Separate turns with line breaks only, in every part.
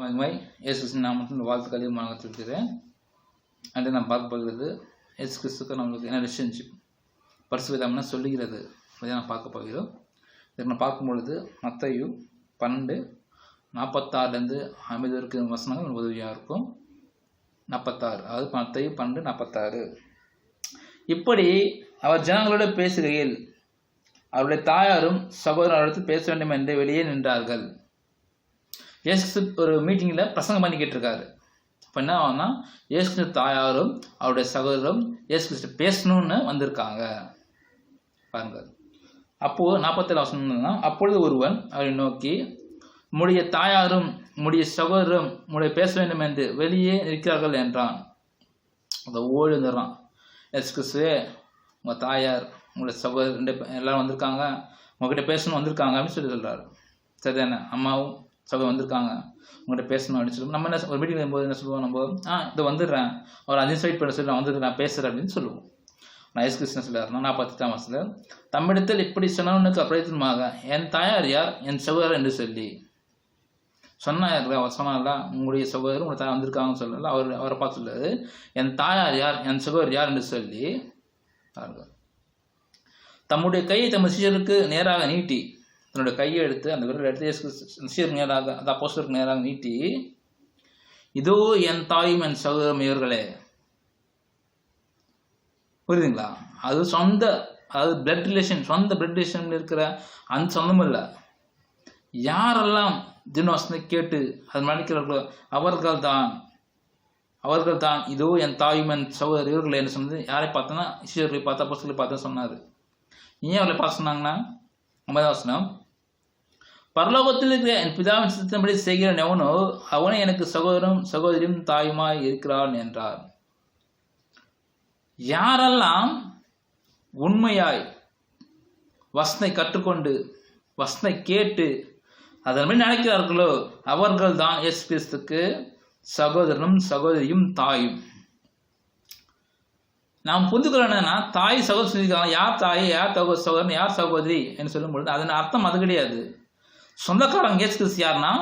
மகிமை இயேசு கிறிஸ்து நாமத்தில் வாழ்த்துக்களையும் வழங்கியிருக்கிறேன். அன்று நாம் பார்க்க போகிறது இயேசு கிறிஸ்துக்கு நம்மளுக்கு என்ன ரிலேஷன்ஷிப் பரிசுத்தம்னா சொல்லுகிறது அதை நான் பார்க்க போகிறோம். இதை நான் பார்க்கும்பொழுது மத்தேயு 12:46 இருக்கிற வசனங்கள் உதவியாக இருக்கும். 46, அதாவது மத்தேயு 12:46. இப்படி அவர் ஜனங்களோடு பேசுகையில் அவருடைய தாயாரும் சகோதரர்களுக்கு பேச வேண்டும் என்று வெளியே நின்றார்கள். இயேசு ஒரு மீட்டிங்கில் பிரசங்கம் பண்ணிக்கிட்டு இருக்காரு. இப்போ என்ன ஆகும்னா இயேசு தாயாரும் அவருடைய சகோதரரும் இயேசு கிறிஸ்து பேசணும்னு வந்திருக்காங்க பாருங்கள். அப்போது 47 வசனம்னா, அப்பொழுது ஒருவன் அவரை நோக்கி, உம்முடைய தாயாரும் உம்முடைய சகோதரரும் உம்முடைய பேச வேண்டும் என்று வெளியே இருக்கிறார்கள் என்றான். அதை ஓடி வந்துடுறான். இயேசு கிறிஸ்துவே, உங்கள் தாயார் உங்களுடைய சகோதரர் எல்லாரும் வந்திருக்காங்க, உங்ககிட்ட பேசணும் வந்திருக்காங்க அப்படின்னு சொல்லி சொல்கிறாரு. சரிதானே? அம்மாவும் சகோதரர் வந்திருக்காங்க, உங்கள்கிட்ட பேசணும் அப்படின்னு சொல்லுவோம். நம்ம என்ன ஒரு மீட்டிங் வரும்போது என்ன சொல்லுவோம், நம்ம இதை வந்துடுறேன், அவர் அதை இன்வைட் பண்ண சொல்லி நான் வந்துடுறேன், நான் பேசுகிறேன் அப்படின்னு சொல்லுவோம். நான் இயேசு கிறிஸ்து சொல்லிடுறேன் 48ஆம் வசனத்தில், தம்மிடத்தில் இப்படி சொன்னவனுக்கு அப்பிரயத்தனமாக என் தாயார் யார் என் சகோதரர் என்று சொல்லி சொன்னார். அவர் சொன்னார்ல, உங்களுடைய சகோதரர் உங்களுடைய தாயார் வந்திருக்காங்கன்னு சொல்லல, அவரை பார்த்து சொல்லாது, என் தாயார் யார் என் சகோதரர் யார் என்று சொல்லி தம்முடைய கையை தம் சீஷருக்கு நேராக நீட்டி, தன்னுடைய கையை எடுத்து அந்த விரலை எடுத்து சீஷருக்கு நேராக, அந்த அப்போஸ்தலருக்கு நேராக நீட்டி, இதோ என் தாயும் என் சகோதரம் இவர்களே. புரியுதுங்களா? அது அதாவது பிளட் ரிலேஷன், சொந்த பிளட் ரிலேஷன் இருக்கிற அந்த சொந்தமும் இல்லை. யாரெல்லாம் தினவசனை கேட்டு அது மன்னிக்கிறார்களோ அவர்கள் தான் இதோ என் தாயும் என் சகோதரர் இவர்களே என்று சொன்னது. யாரை பார்த்தோன்னா ஈஸ்வரர்களை பார்த்தா அப்போஸ்தலரை பார்த்தா சொன்னார். ஏன் அவர்களை பார்த்து சொன்னாங்கன்னா, 50ஆம் வசனம், பரலோகத்தில் இருக்கிற என் பிதாவின் சித்தத்தின்படி செய்கிறவன் எவனோ அவனே எனக்கு சகோதரனும் சகோதரியும் தாயுமாய் இருக்கிறான் என்றார். யாரெல்லாம் உண்மையாய் வசனை கற்றுக்கொண்டு வசனை கேட்டு அதன்படி நினைக்கிறார்களோ அவர்கள் தான் இயேசு கிறிஸ்துக்கு சகோதரனும் சகோதரியும் தாயும். நாம் புரிந்துக்கிறோம் என்னன்னா, தாய் சகோதரி சொல்லியிருக்காங்க, யார் தாய் யார் சகோதரன் யார் சகோதரி என்று சொல்லும் பொழுது அதன் அர்த்தம் அது கிடையாது. சொந்தக்காரங்க இயேசு கிறிஸ்து யாருன்னா,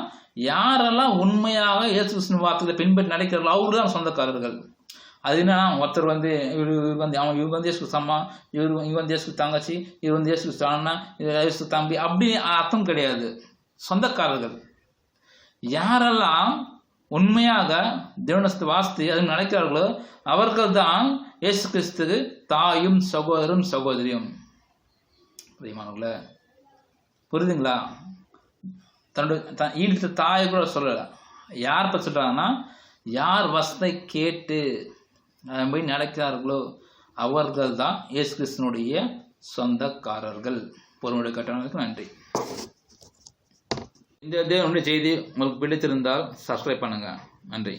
யாரெல்லாம் உண்மையாக இயேசு கிறிஸ்து வார்த்தைகளை பின்பற்றி நடக்கிறார்களோ அவர்கள் தான் சொந்தக்காரர்கள். அது என்னன்னா, ஒருத்தர் வந்து இவர் வந்து இயேசு அம்மா, இவர் வந்து இயேசு தங்கச்சி, இவர் வந்து இயேசு அண்ணா, இயேசு தம்பி, அப்படி அர்த்தம் கிடையாது. சொந்தக்காரர்கள் யாரெல்லாம் உண்மையாக தேவனத்தை வாசித்து அது நடக்கிறார்களோ அவர்கள் தான் இயேசு கிறிஸ்துக்கு தாயும் சகோதரும் சகோதரியும். புரியுமானவங்கள? புரியுதுங்களா? தன்னுடைய ஈடுத்த தாயை கூட சொல்லலை. யார் பற்றி சொல்கிறாங்கன்னா, யார் வசத்தை கேட்டு அதன்படி நடக்கிறார்களோ அவர்கள் தான் இயேசு கிறிஸ்துனுடைய சொந்தக்காரர்கள். பொறுமையுடைய கட்டணங்களுக்கு நன்றி. இந்த தேவனுடைய செய்தி உங்களுக்கு பிடித்திருந்தால் சப்ஸ்கிரைப் பண்ணுங்கள். நன்றி.